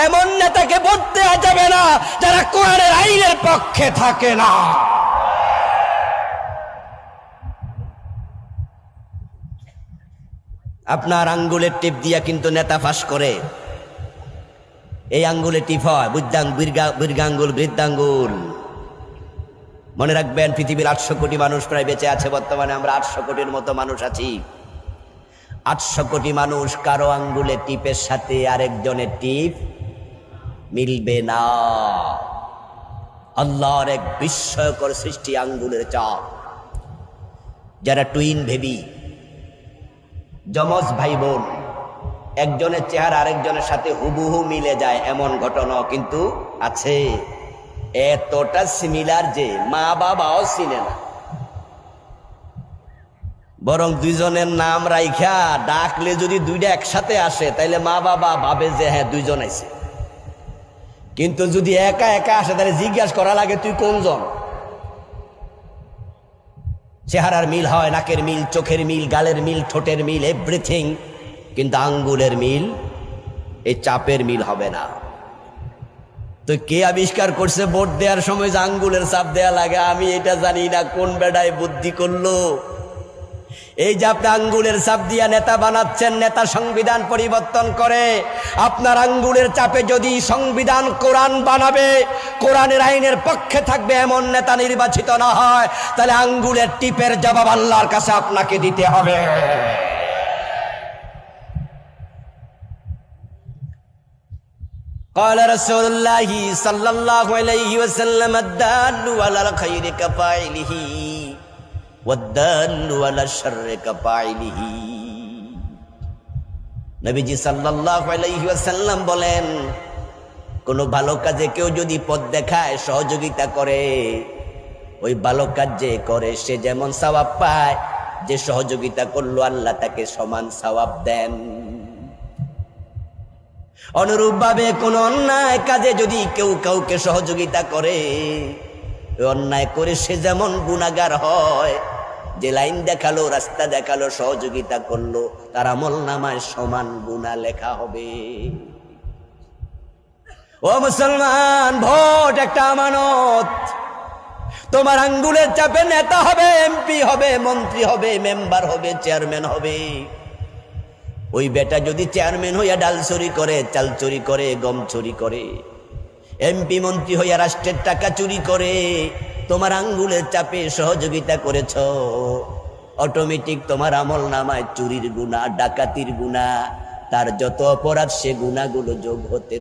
এমন নেতাকে ভোট দেওয়া যাবে না যারা কোরআনের আইনের পক্ষে থাকে না। আপনার আঙ্গুলের টিপ দিয়া কিন্তু নেতা ফাঁস করে। এই আঙ্গুলে টিপ হয় বৃদ্ধাঙ্গুল, বৃদ্ধাঙ্গুল। মনে রাখবেন, পৃথিবীর 800 কোটি মানুষ প্রায় বেঁচে আছে বর্তমানে। আমরা 800 কোটির মতো মানুষ আছি। 800 কোটি মানুষ কারো আঙ্গুলে টিপের সাথে আরেকজনের টিপ মিলবে না। আল্লাহর এক বিস্ময়কর সৃষ্টি আঙ্গুলের চাপ। যারা টুইন বেবি, যমজ ভাই বোন, একজনের চেহারা আরেকজনের সাথে হুবহু মিলে যায়, এমন ঘটনাও কিন্তু আছে। এতটা সিমিলার যে মা বাবাও চিনে না, বরং দুইজনের নাম রাইখা ডাকলে যদি দুইটা একসাথে আসে তাইলে মা বাবা ভাবে যে হ্যাঁ দুইজন আইছে। কিন্তু যদি একা একা আসে তাহলে জিজ্ঞাসা করা লাগে তুই কোনজন। চেহারার মিল হয়, নাকের মিল, চোখের মিল, গালের মিল, ঠোঁটের মিল, এভরিথিং, কিন্তু আঙ্গুলের মিল, এই চাপের মিল হবে না। তো কে আবিষ্কার করছে ভোট দেওয়ার সময় যে আঙ্গুলের চাপ দেয়া লাগে? আমি এটা জানি না, কোন বেড়ায় বুদ্ধি করলো। এই যে আপনি আঙ্গুলের চাপ দিয়া নেতা বানাচ্ছেন, নেতা সংবিধান পরিবর্তন করে। আপনার আঙ্গুলের চাপে যদি সংবিধান কোরআন বানাবে, কোরআনের আইনের পক্ষে থাকবে এমন নেতা নির্বাচিত না হয়, তাহলে আঙ্গুলের টিপের জবাব আল্লাহর কাছে আপনাকে দিতে হবে। قال رسول الله صلى الله عليه وسلم الدال على الخير كفاعله والدال على الشر كفاعله। নবীজি সাল্লাল্লাহু আলাইহি ওয়াসাল্লাম বলেন, কোন ভালো কাজে কেউ যদি পথ দেখায়, সহযোগিতা করে, ওই ভালো কাজ যে করে সে যেমন সওয়াব পায়, যে সহযোগিতা করলো আল্লাহ তাকে সমান সওয়াব দেন। অনুরূপভাবে কোন অন্যায় কাজে যদি কেউ কাউকে সহযোগিতা করে, অন্যায় করে সে যেমন গুনাহগার হয়, যে লাইন দেখালো, রাস্তা দেখালো, সহযোগিতা করলো, তার আমলনামায় সমান গুনাহ লেখা হবে। ও মুসলমান, ভোট একটা আমানত। তোমার আঙ্গুলের চাপে নেতা হবে, এমপি হবে, মন্ত্রী হবে, মেম্বার হবে, চেয়ারম্যান হবে। ওই বেটা যদি চেয়ারম্যান হইয়া ডাল চুরি করে, চাল চুরি করে, গম চুরি করে, এমপি মন্ত্রী হইয়া রাষ্ট্রের টাকা চুরি করে, তোমার আঙ্গুলের চাপে সহযোগিতা করেছ, অটোমেটিক তোমার আমল নামায় চুরির গুনাহ, ডাকাতির গুনাহ, তার যত অপরাধ সে গুনাহগুলো যোগ হতে